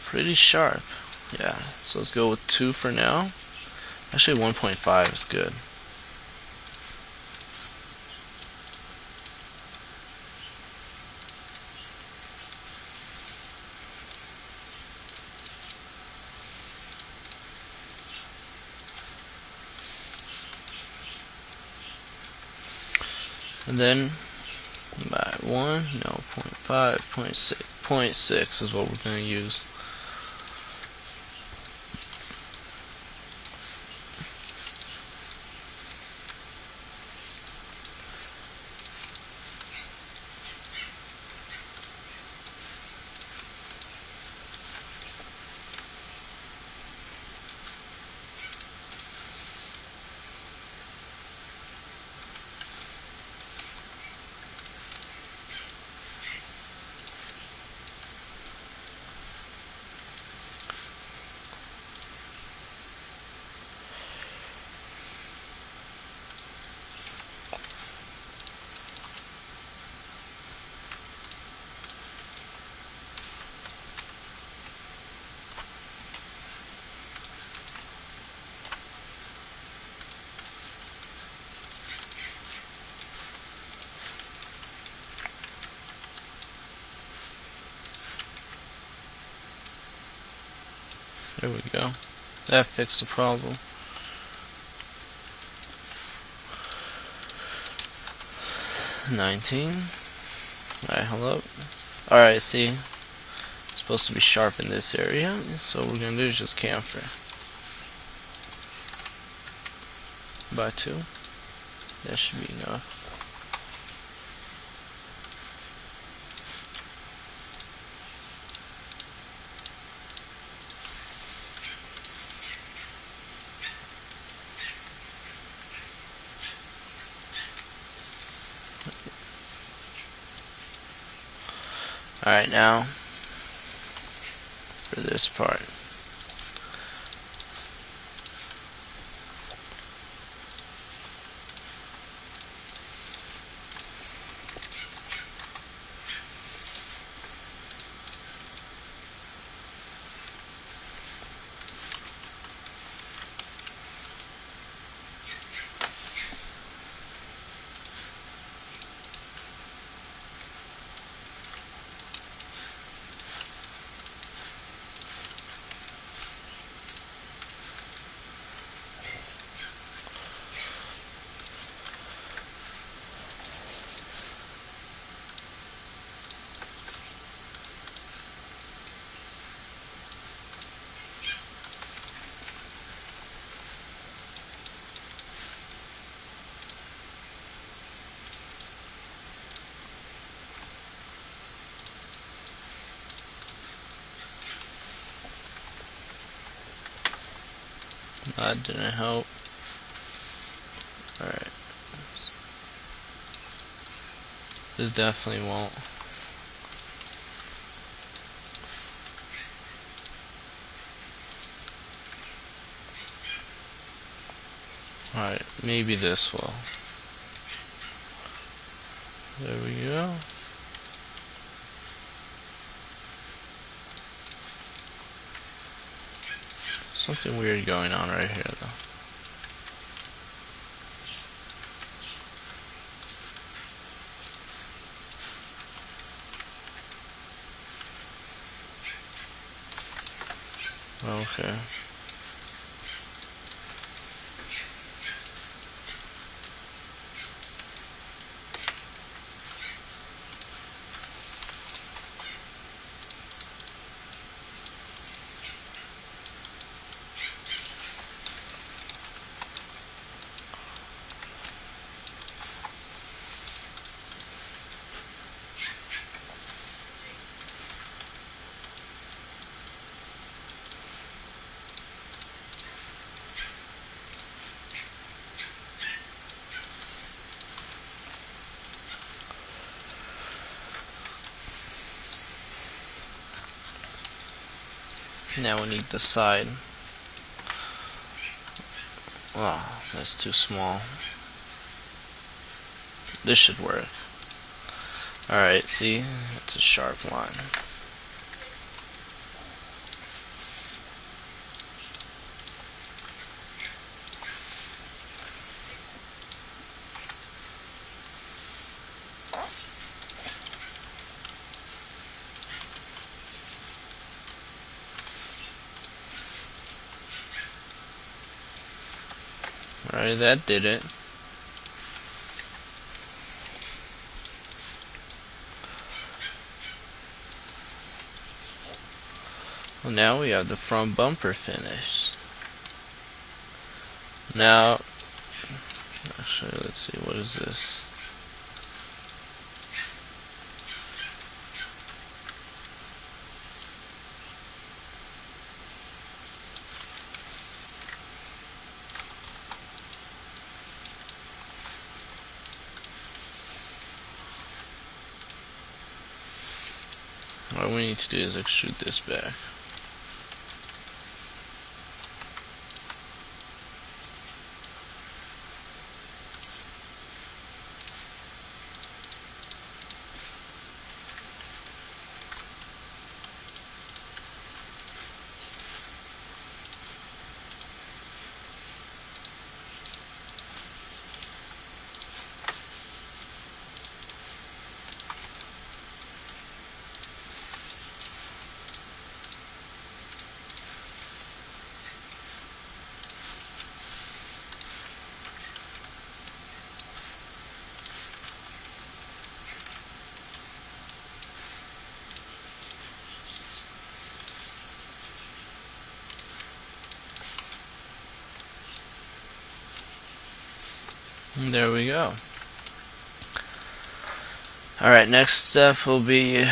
pretty sharp. Yeah, so let's go with 2 for now. Actually 1.5 is good. And then by 1, no, 0.5, 0.6 is what we're going to use. There we go. That fixed the problem. $19. Alright, hold up. Alright, see, it's supposed to be sharp in this area, so what we're gonna do is just chamfer by 2. That should be enough. Alright, now for this part. That didn't help. Alright. This definitely won't. Alright, maybe this will. There we go. Something weird going on right here though. Okay. Now we need the side. Wow, that's too small. This should work. Alright, see? It's a sharp line. Alright, that did it. Well, now we have the front bumper finished. Now, actually, let's see, what is this? What we need to do is extrude this back. And there we go. Alright, next step will be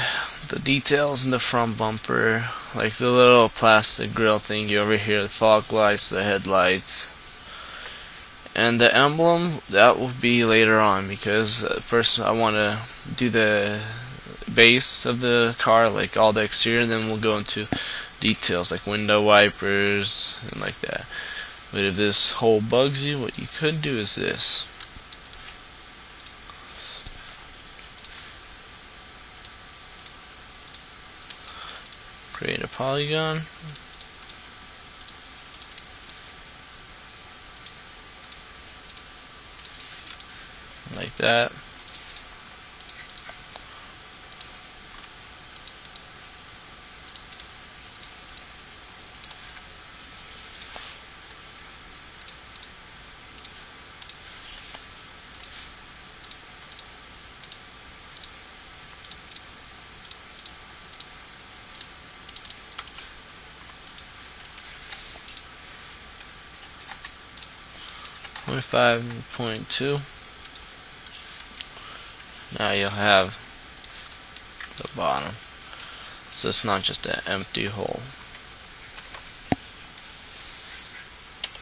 the details in the front bumper, like the little plastic grill thingy over here, the fog lights, the headlights, and the emblem. That will be later on, because first I want to do the base of the car, like all the exterior, and then we'll go into details like window wipers and like that. But if this hole bugs you, what you could do is this. Create a polygon. Like that. .5.2. Now you'll have the bottom, so it's not just an empty hole.